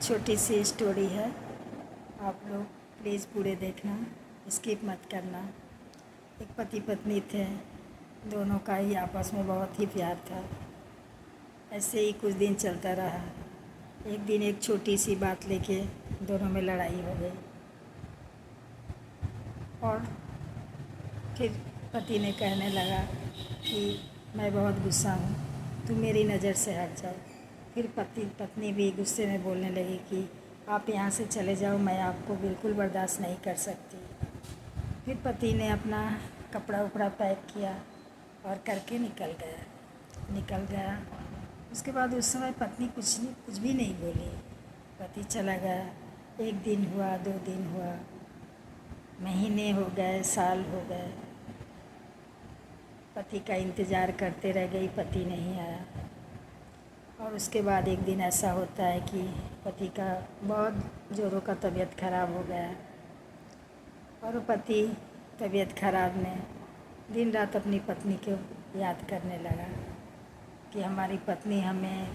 छोटी सी स्टोरी है। आप लोग प्लीज़ पूरे देखना, स्किप मत करना। एक पति पत्नी थे, दोनों का ही आपस में बहुत ही प्यार था। ऐसे ही कुछ दिन चलता रहा। एक दिन एक छोटी सी बात लेके दोनों में लड़ाई हो गई और फिर पति ने कहने लगा कि मैं बहुत गुस्सा हूँ, तुम मेरी नज़र से हट जाओ। फिर पत्नी भी गुस्से में बोलने लगी कि आप यहाँ से चले जाओ, मैं आपको बिल्कुल बर्दाश्त नहीं कर सकती। फिर पति ने अपना कपड़ा उपड़ा पैक किया और करके निकल गया। उसके बाद उस समय पत्नी कुछ भी नहीं बोली। पति चला गया। एक दिन हुआ, 2 दिन हुआ, महीने हो गए, साल हो गए। पति का इंतज़ार करते रह गई, पति नहीं आया। और उसके बाद एक दिन ऐसा होता है कि पति का बहुत ज़ोरों का तबीयत ख़राब हो गया और पति तबीयत ख़राब में दिन रात अपनी पत्नी को याद करने लगा कि हमारी पत्नी हमें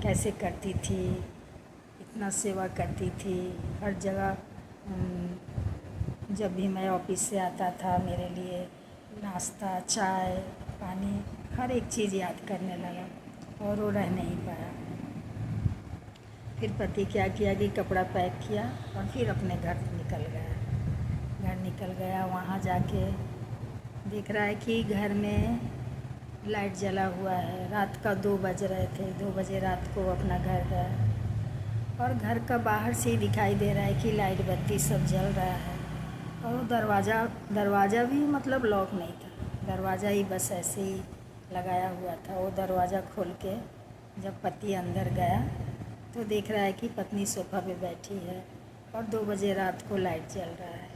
कैसे करती थी, इतना सेवा करती थी। हर जगह जब भी मैं ऑफिस से आता था मेरे लिए नाश्ता, चाय, पानी, हर एक चीज़ याद करने लगा और वो रह नहीं पाया। फिर पति क्या किया कि कपड़ा पैक किया और फिर अपने घर निकल गया। वहाँ जाके देख रहा है कि घर में लाइट जला हुआ है। रात का 2 बज रहे थे। 2 बजे रात को अपना घर गया और घर का बाहर से ही दिखाई दे रहा है कि लाइट बत्ती सब जल रहा है। और दरवाज़ा भी मतलब लॉक नहीं था, दरवाज़ा ही बस ऐसे ही लगाया हुआ था। वो दरवाज़ा खोल के जब पति अंदर गया तो देख रहा है कि पत्नी सोफ़ा पे बैठी है और 2 बजे रात को लाइट जल रहा है।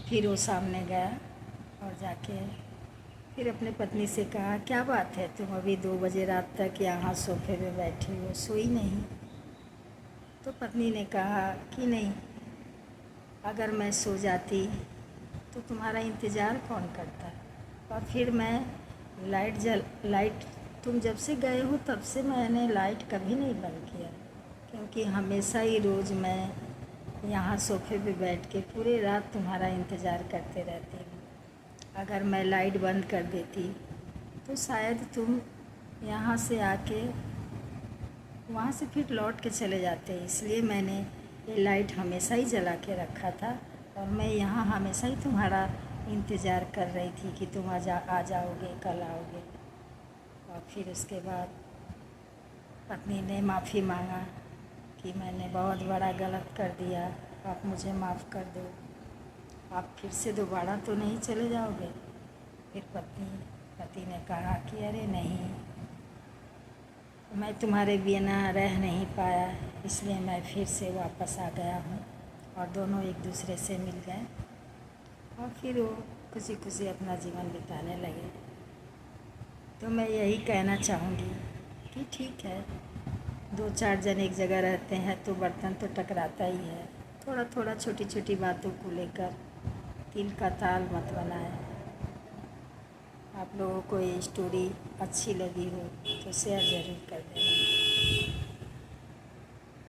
फिर वो सामने गया और जाके फिर अपने पत्नी से कहा, क्या बात है, तुम अभी 2 बजे रात तक यहाँ सोफ़े पे बैठी हो, सोई नहीं? तो पत्नी ने कहा कि नहीं, अगर मैं सो जाती तो तुम्हारा इंतज़ार कौन करता। और फिर मैं लाइट तुम जब से गए हो तब से मैंने लाइट कभी नहीं बंद किया, क्योंकि हमेशा ही रोज़ मैं यहाँ सोफ़े पे बैठ के पूरे रात तुम्हारा इंतज़ार करते रहती हूँ। अगर मैं लाइट बंद कर देती तो शायद तुम यहाँ से आके वहाँ से फिर लौट के चले जाते। इसलिए मैंने ये लाइट हमेशा ही जला के रखा था और मैं यहाँ हमेशा ही तुम्हारा इंतज़ार कर रही थी कि तुम आ जाओगे, कल आओगे। और फिर उसके बाद पत्नी ने माफ़ी मांगा कि मैंने बहुत बड़ा गलत कर दिया, आप मुझे माफ़ कर दो, आप फिर से दोबारा तो नहीं चले जाओगे। फिर पति ने कहा कि अरे नहीं, मैं तुम्हारे बिना रह नहीं पाया, इसलिए मैं फिर से वापस आ गया हूँ। और दोनों एक दूसरे से मिल गए और फिर वो खुशी खुशी अपना जीवन बिताने लगे। तो मैं यही कहना चाहूँगी कि ठीक है, 2-4 जन एक जगह रहते हैं तो बर्तन तो टकराता ही है। थोड़ा थोड़ा छोटी छोटी बातों को लेकर तिल का ताल मत बनाएं। आप लोगों को ये स्टोरी अच्छी लगी हो तो शेयर ज़रूर कर दें।